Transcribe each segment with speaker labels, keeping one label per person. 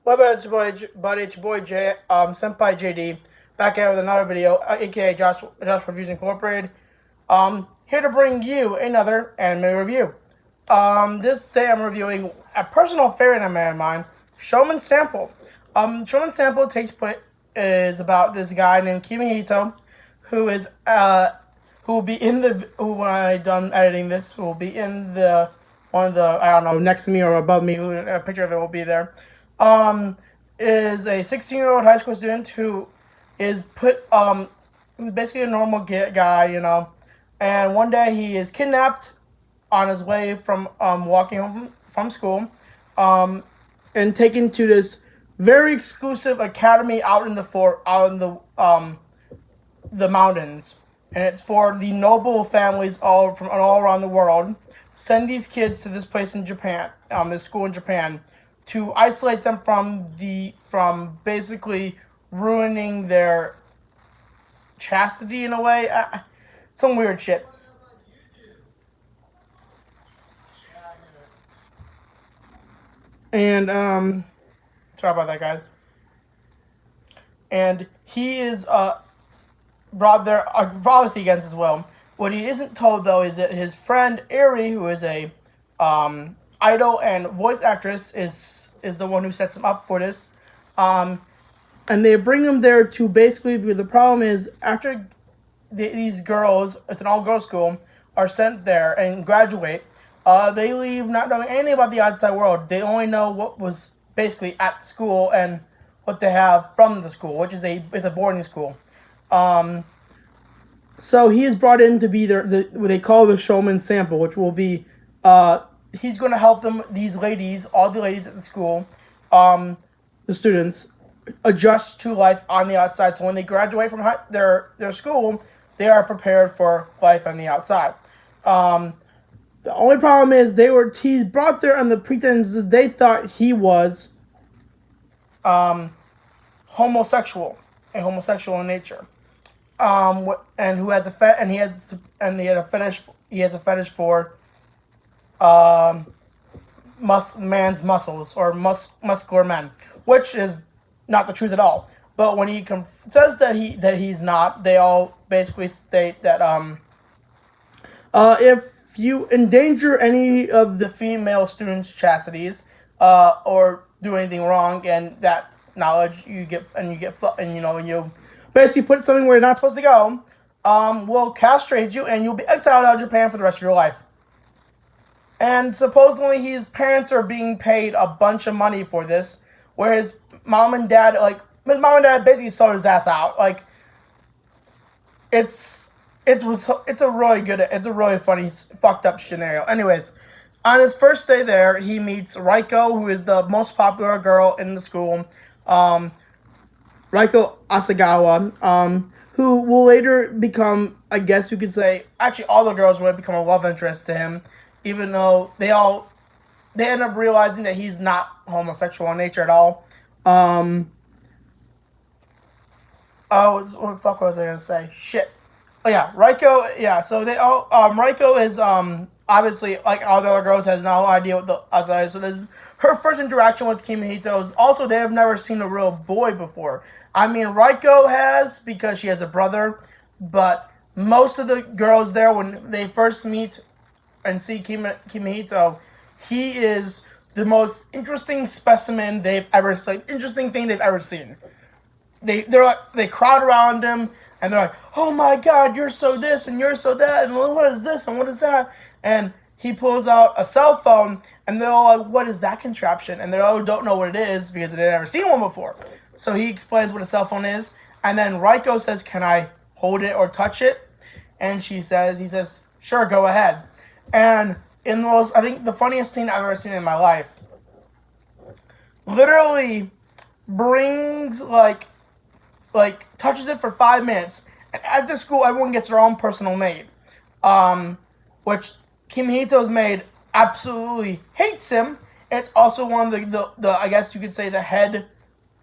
Speaker 1: What about it's your boy J, Senpai JD, back out with another video, aka Josh Reviews Incorporated. Here to bring you another anime review. This day I'm reviewing a personal favorite anime of mine, Shomin Sample. Shomin Sample is about this guy named Kimihito, who is who will be in the when I'm done editing this will be in the one of the, I don't know, next to me or above me. A picture of it will be there. Is a 16-year-old high school student who is who's basically a normal guy, you know. And one day he is kidnapped on his way from walking home from school, and taken to this very exclusive academy out in the mountains, and it's for the noble families all around the world. Send these kids to this place in Japan, this school in Japan, to isolate them from basically ruining their chastity in a way. Some weird shit. And sorry about that, guys. And he is brought there obviously against his will. What he isn't told though is that his friend Eri, who is a idol and voice actress, is the one who sets him up for this. And they bring him there to basically, the problem is after these girls, it's an all-girls school, are sent there and graduate, they leave not knowing anything about the outside world. They only know what was basically at the school and what they have from the school, which is it's a boarding school. So he is brought in to be what they call the Shomin Sample, which will be he's going to help them, all the ladies at the school, the students, adjust to life on the outside. So when they graduate from their school, they are prepared for life on the outside. The only problem is he's brought there on the pretense that they thought he was homosexual in nature, and who has he has a fetish for man's muscles, or muscular men, which is not the truth at all. But when he says that he's not, they all basically state that if you endanger any of the female students' chastities, or do anything wrong, and that knowledge you basically put something where you're not supposed to go, will castrate you, and you'll be exiled out of Japan for the rest of your life. And supposedly his parents are being paid a bunch of money for this, where his mom and dad basically sold his ass out. Like, it's a really funny, fucked up scenario. Anyways, on his first day there, he meets Raiko, who is the most popular girl in the school. Raiko Asagawa, who will later become, I guess you could say, actually all the girls will become a love interest to him, even though they end up realizing that he's not homosexual in nature at all. What the fuck was I gonna say? Shit. Oh yeah, Raiko. Yeah, so they all. Raiko is obviously, like all the other girls, has no idea what the outside is. So there's her first interaction with Kimihito is also they have never seen a real boy before. I mean, Raiko has, because she has a brother, but most of the girls there, when they first meet and see Kimihito, he is the most interesting specimen they've ever seen. Interesting thing they've ever seen. They crowd around him and they're like, "Oh my God, you're so this and you're so that, and what is this and what is that?" And he pulls out a cell phone and they're all like, "What is that contraption?" And they all don't know what it is because they've never seen one before. So he explains what a cell phone is, and then Raiko says, "Can I hold it or touch it?" And he says, "Sure, go ahead." And I think the funniest scene I've ever seen in my life, literally brings touches it for 5 minutes, and at the school everyone gets their own personal maid, which Kimihito's maid absolutely hates him. It's also one of the I guess you could say the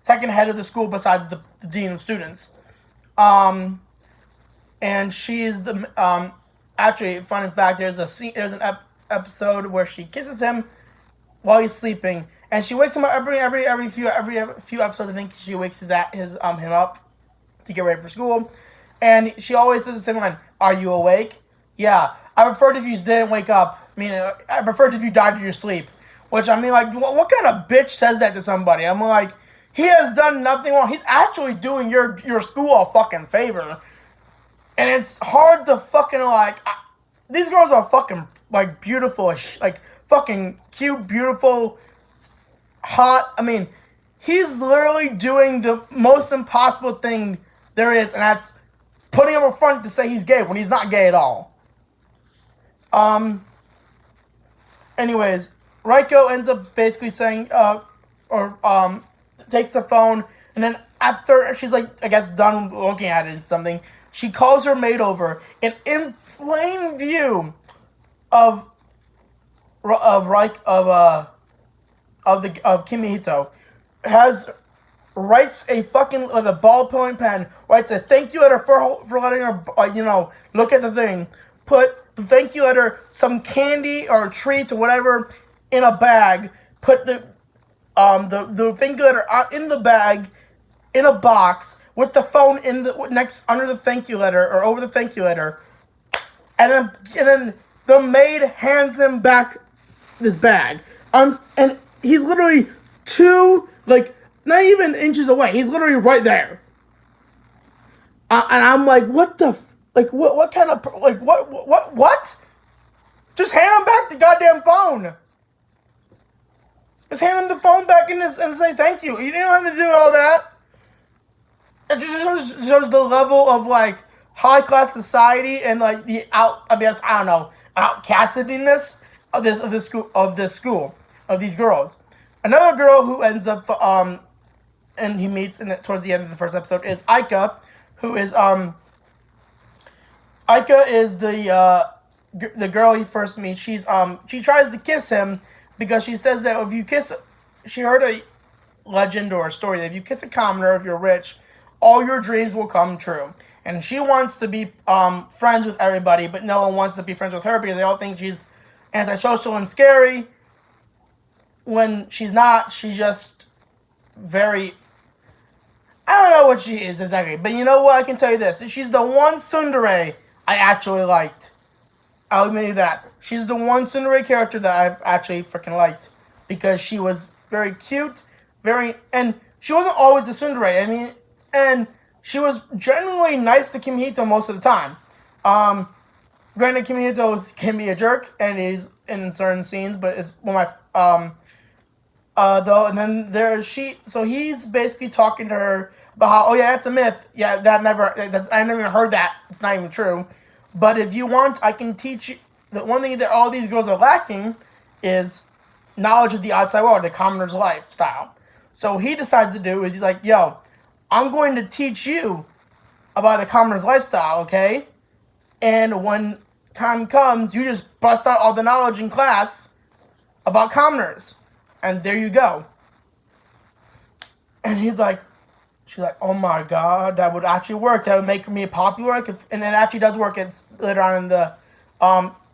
Speaker 1: second head of the school besides the dean of students. and she's the actually, fun fact, there's an episode where she kisses him while he's sleeping, and she wakes him up every few episodes. I think she wakes him up to get ready for school, and she always says the same line: "Are you awake?" Yeah. I preferred if you didn't wake up. I mean, I preferred if you died in your sleep. Which, I mean, like, what kind of bitch says that to somebody? I'm like, he has done nothing wrong. He's actually doing your school a fucking favor. And it's hard to fucking, like, these girls are fucking, like, beautiful, like, fucking cute, beautiful, hot. I mean, he's literally doing the most impossible thing there is, and that's putting him up front to say he's gay when he's not gay at all. Anyways, Raiko ends up basically saying, takes the phone, and then after she's, like, I guess done looking at it and something, she calls her maid over, and in plain view of Kimihito, writes a fucking, with a ballpoint pen, writes a thank you letter for letting her, look at the thing, put the thank you letter, some candy or treats or whatever in a bag, put the thank you letter in the bag, in a box, with the phone in the under the thank you letter, or over the thank you letter, and then the maid hands him back this bag. And he's literally not even inches away. He's literally right there. And I'm like, what the what kind of, what? Just hand him back the goddamn phone. Just hand him the phone back and say thank you. You don't have to do all that. It just shows the level of, like, high class society and, like, the outcastedness of this school of these girls. Another girl who ends up and he meets towards the end of the first episode is Aika, who is the girl he first meets. She tries to kiss him because she says that if you kiss, she heard a legend or a story that if you kiss a commoner, if you're rich, all your dreams will come true. And she wants to be friends with everybody, but no one wants to be friends with her because they all think she's antisocial and scary. When she's not, she's just very, I don't know what she is exactly, but you know what, I can tell you this. She's the one tsundere I actually liked. I'll admit you that. She's the one tsundere character that I've actually freaking liked. Because she was very cute, and she wasn't always a tsundere. I mean, and she was genuinely nice to Kimihito most of the time. Granted, Kimihito can be a jerk, and he's in certain scenes, but it's one of my, and then so he's basically talking to her about how, oh yeah, that's a myth. Yeah, I never even heard that. It's not even true. But if you want, I can teach you. The one thing that all these girls are lacking is knowledge of the outside world, the commoner's lifestyle. So he decides to do is he's like, yo, I'm going to teach you about the commoner's lifestyle, okay? And when time comes, you just bust out all the knowledge in class about commoners. And there you go. And she's like, oh my god, that would actually work. That would make me popular. And it actually does work. It's later on in the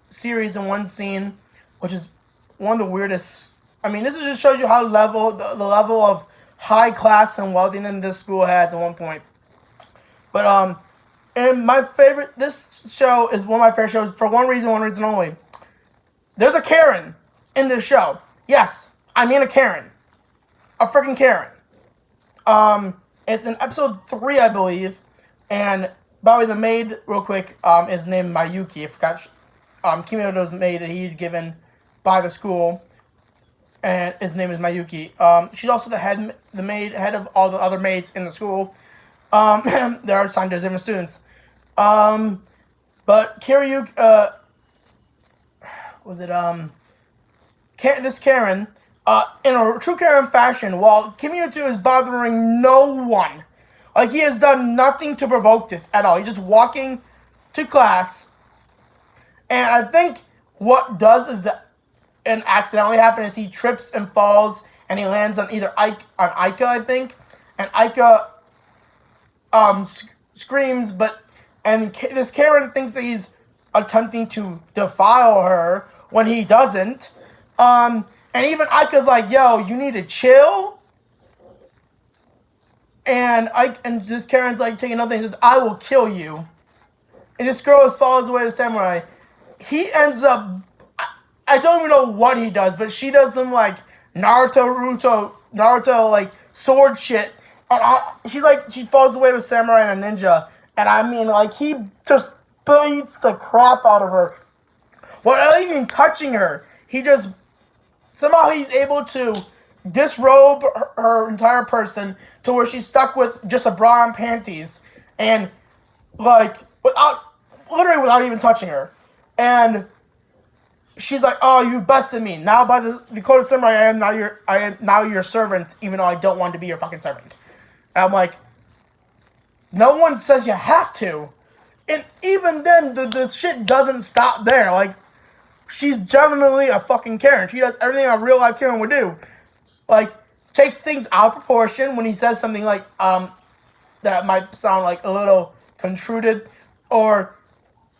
Speaker 1: series in one scene, which is one of the weirdest. I mean, this just shows you how the level of high class and wealthiness this school has at one point. But and this show is one of my favorite shows for one reason only. There's a Karen in this show. Yes, I mean a Karen. A freaking Karen. It's in episode 3, I believe. And by the way, the maid, real quick, is named Mayuki. I forgot. Kimihito's maid that he's given by the school, and his name is Mayuki. She's also the head of all the other maids in the school. They're assigned to different students. But Kiryuki, this Karen, in a true Karen fashion, while Kimihito is bothering no one, like he has done nothing to provoke this at all. He's just walking to class. And I think what does is that an accidentally happen is he trips and falls and he lands on either Aika, I think. And Aika screams, and this Karen thinks that he's attempting to defile her when he doesn't. And even Aika's like, yo, you need to chill. And this Karen's like taking another thing and says, I will kill you. And this girl follows away the samurai. He ends up, I don't even know what he does, but she does some like Naruto like sword shit. And she falls away with samurai and a ninja. And I mean, like, he just beats the crap out of her. Without even touching her. Somehow he's able to disrobe her entire person to where she's stuck with just a bra and panties. And, like, literally without even touching her. And she's like, oh, you bested me. Now by the code of samurai, I am now your servant, even though I don't want to be your fucking servant. And I'm like, no one says you have to. And even then, the shit doesn't stop there. Like, she's genuinely a fucking Karen. She does everything a real life Karen would do. Like, takes things out of proportion when he says something like, that might sound like a little contruded. Or,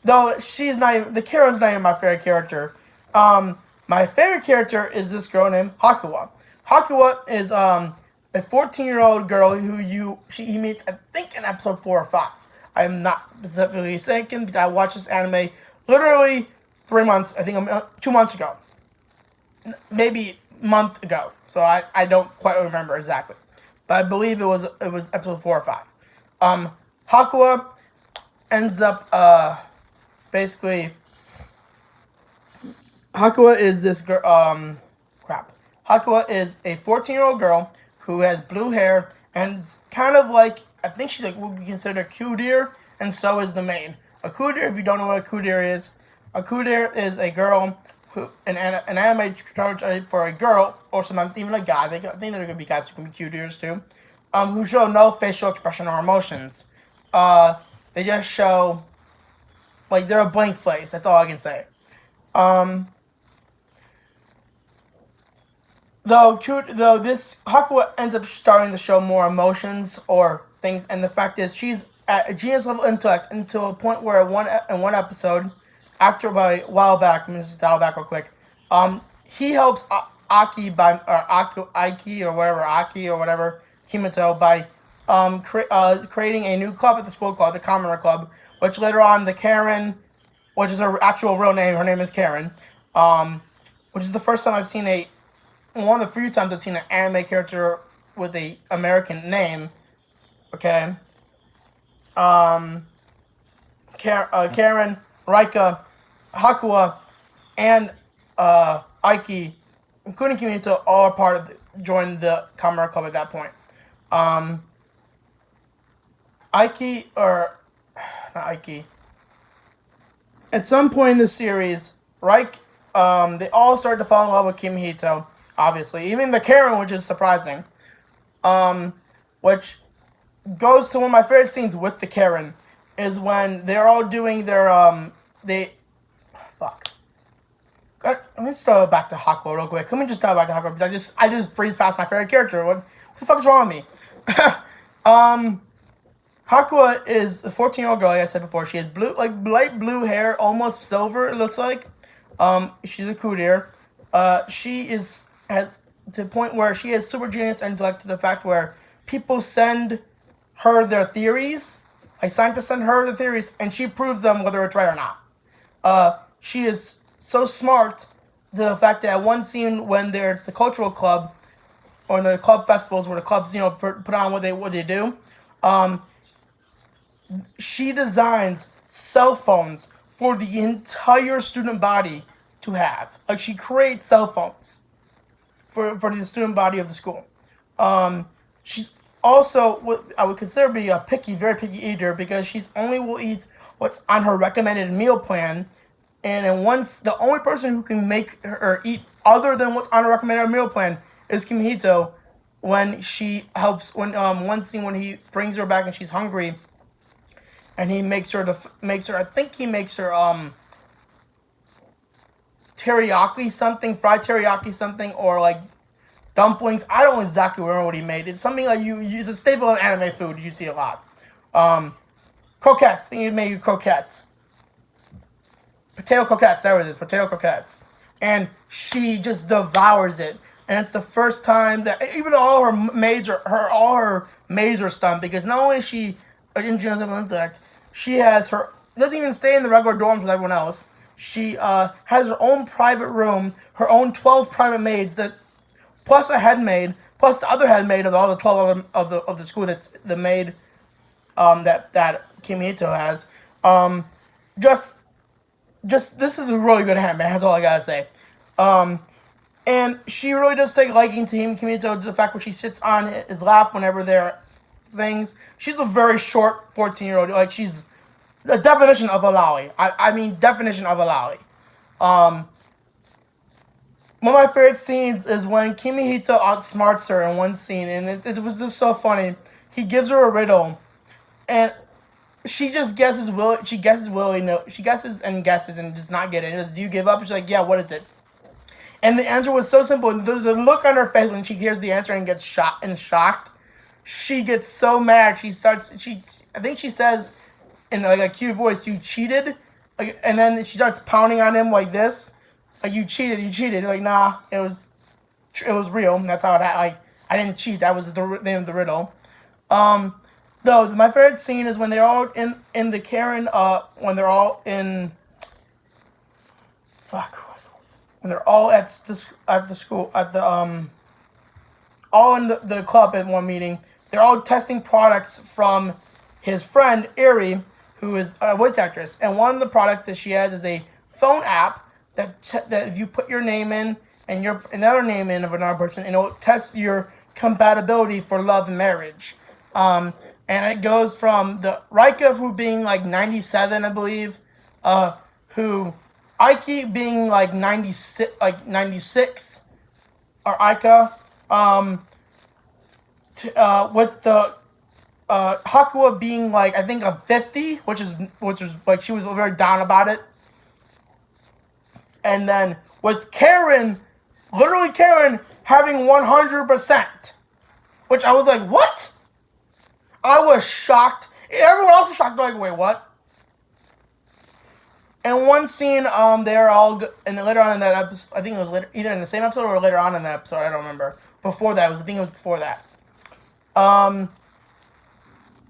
Speaker 1: though the Karen's not even my favorite character. My favorite character is this girl named Hakua. Hakua is, a 14-year-old girl who he meets, I think, in episode 4 or 5. I am not specifically saying because I watched this anime literally 3 months, I think 2 months ago. Maybe a month ago. So I don't quite remember exactly. But I believe it was episode 4 or 5. Hakua ends up, basically, Hakua is this girl, Hakua is a 14-year-old girl who has blue hair and is kind of like, I think she's like what we consider a kudere, and so is the main. A kudere, if you don't know what a kudere is a girl who, an anime character for a girl, or sometimes even a guy, I think there could be guys who can be kuderes too, who show no facial expression or emotions. They just show, like, they're a blank face, that's all I can say. Though this Hakua ends up starting to show more emotions or things, and the fact is she's at a genius level intellect until a point where in one episode, after about a while back, let me just dial back real quick. He helps Aki or whatever Kimito by creating a new club at the school called the Commoner Club, which later on the Karen, which is her actual real name, her name is Karen, which is the first time I've seen one of the few times I've seen an anime character with a American name. Okay. Karen, Rika, Hakua, and Aiki, including Kimito, all are joined the Commoner Club at that point. At some point in the series, they all start to fall in love with Kimihito. Obviously, even the Karen, which is surprising. Which goes to one of my favorite scenes with the Karen, is when they're all doing their, fuck. Let me just throw it back to Hakua real quick. Let me just throw it back to Hakua, because I just breezed past my favorite character. What the fuck is wrong with me? Hakua is a 14-year-old girl, like I said before. She has light blue hair, almost silver, it looks like. She's a kudere. She has to the point where she has super genius intellect to the fact where people send her their theories. Like, scientists send her the theories, and she proves them whether it's right or not. She is so smart to the fact that at one scene when there's the cultural club, or the club festivals where the clubs, put on what they do, she designs cell phones for the entire student body to have. Like, she creates cell phones for the student body of the school. She's also what I would consider to be a very picky eater, because she's only will eat what's on her recommended meal plan, and then once the only person who can make her eat other than what's on her recommended meal plan is Kimihito. When she helps, one scene when he brings her back and she's hungry, and he makes her I think he makes her teriyaki something, fried teriyaki something, or like dumplings. I don't exactly remember what he made. It's something like it's a staple of anime food. You see a lot. croquettes. I think he made croquettes. Potato croquettes, there it is, potato croquettes. And she just devours it. And it's the first time that even all her maids are stunned, because not only is she an engineer of intellect, she has her doesn't even stay in the regular dorms with everyone else. She has her own private room, her own 12 private maids, that plus a head maid, plus the other head maid of all the 12 of the school, that's the maid that Kimihito has. Just this is a really good anime. That's all I gotta say. And she really does take liking to him, Kimihito, to the fact where she sits on his lap whenever there are things. She's a very short 14-year-old. Like, she's the definition of a Laoi. I mean, definition of a Laoi. One of my favorite scenes is when Kimihito outsmarts her in one scene, and it was just so funny. He gives her a riddle, and she just guesses. She guesses and guesses and does not get it. Does you give up? She's like, yeah, what is it? And the answer was so simple. The look on her face when she hears the answer and gets shocked, she gets so mad. I think she says in like a cute voice, "You cheated," like, and then she starts pounding on him like this, like, "You cheated." Like, nah, it was real. That's how it happened. Like, I didn't cheat. That was the name of the riddle. Though my favorite scene is when they're all in the Karen. When they're all in. When they're all at the school all in the club at one meeting. They're all testing products from his friend Eri, who is a voice actress, and one of the products that she has is a phone app that if you put your name in and another name in of another person, and it'll test your compatibility for love and marriage. And it goes from the Rika, who being like 97, I believe, who Aiki being like 96, or Aika, with the Hakua being like, I think, a 50, which is like, she was very down about it. And then with Karen, literally Karen having 100%, which I was like, what? I was shocked. Everyone else was shocked. Like, wait, what? And one scene, they're all, and later on in that episode, I think it was either in the same episode or later on in the episode, I don't remember. Before that, I think it was before that.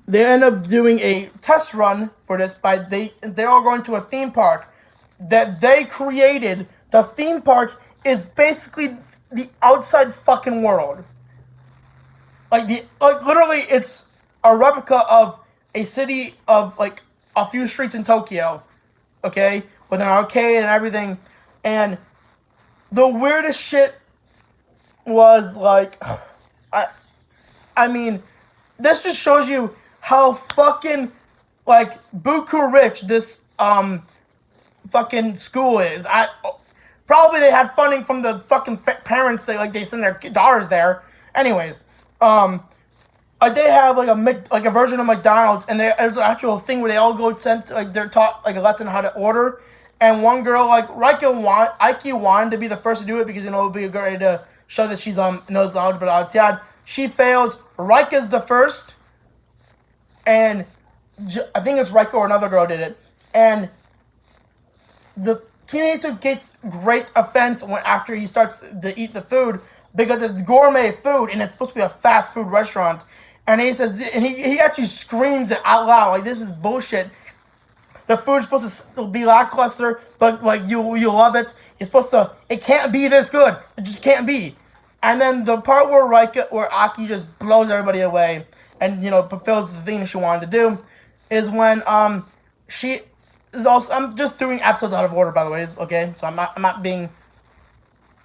Speaker 1: They end up doing a test run for this they're all going to a theme park that they created. The theme park is basically the outside fucking world. Like literally, it's a replica of a city of like a few streets in Tokyo. Okay, with an arcade and everything. And the weirdest shit was like, I mean, this just shows you how fucking like buku rich this fucking school is. Probably they had funding from the fucking parents. They send their daughters there. Anyways, they have like a version of McDonald's, and there's an actual thing where they all go they're taught like a lesson how to order. And one girl, like Aiki wanted to be the first to do it because it would be a good way to show that she's knows the algebra. She fails. Rika's the first, and I think it's Rika or another girl did it. And the Kimihito gets great offense after he starts to eat the food, because it's gourmet food and it's supposed to be a fast food restaurant. And he says, and he actually screams it out loud, like, this is bullshit. The food's supposed to be lackluster, but like you love it. It can't be this good. It just can't be. And then the part where Aki just blows everybody away and, fulfills the thing that she wanted to do is when she is also, I'm just doing episodes out of order, by the way, okay? So I'm not being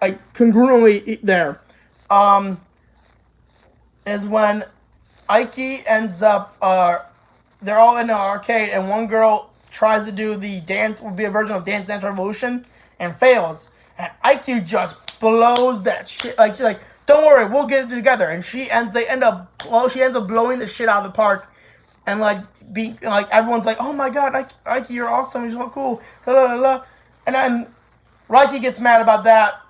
Speaker 1: like congruently there. Is when Aiki ends up, they're all in the arcade, and one girl tries to do the dance, would be a version of Dance Dance Revolution, and fails. And Aiki just blows that shit. Like, she's like, don't worry, we'll get it together. And she ends up blowing the shit out of the park. And everyone's like, oh my god, Aiki, you're awesome, you're so cool. Blah, blah, blah. And then Raiki gets mad about that.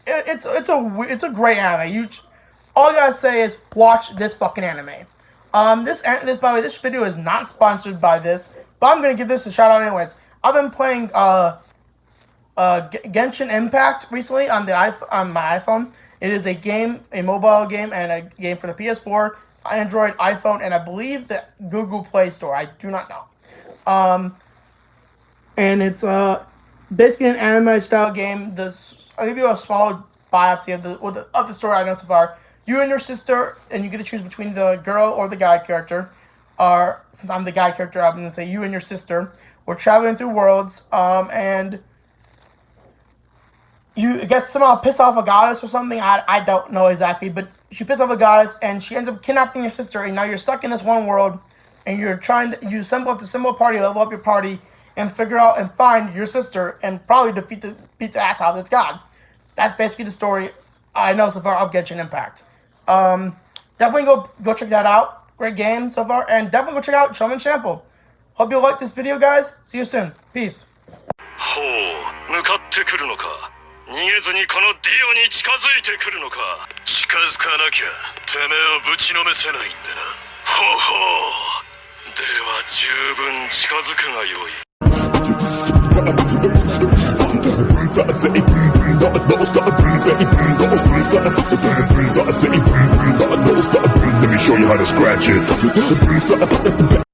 Speaker 1: It's a great anime. All you gotta say is watch this fucking anime. This by the way, this video is not sponsored by this, but I'm gonna give this a shout out anyways. I've been playing Genshin Impact recently on my iPhone. It is a mobile game, and a game for the PS4, Android, iPhone, and I believe the Google Play Store. I do not know. And it's basically an anime style game. I'll give you a small biopsy of the story I know so far. You and your sister, and you get to choose between the girl or the guy character. Since I'm the guy character, I'm gonna say you and your sister. We're traveling through worlds, and you, I guess, somehow piss off a goddess or something. I don't know exactly, but she pisses off a goddess, and she ends up kidnapping your sister, and now you're stuck in this one world, and you assemble a party, level up your party, and figure out and find your sister, and probably beat the ass out of this god. That's basically the story I know so far of Genshin Impact. Definitely go check that out. Great game so far, and definitely go check out Shomin Shampoo. Hope you like this video, guys. See you soon. Peace.
Speaker 2: ほう、向かってくるのか。逃げずにこのディオに近づいてくるのか。近づかなきゃてめえをぶちのめせないんでな。ほうほう。では十分近づくがよい。Let me show you how to scratch it.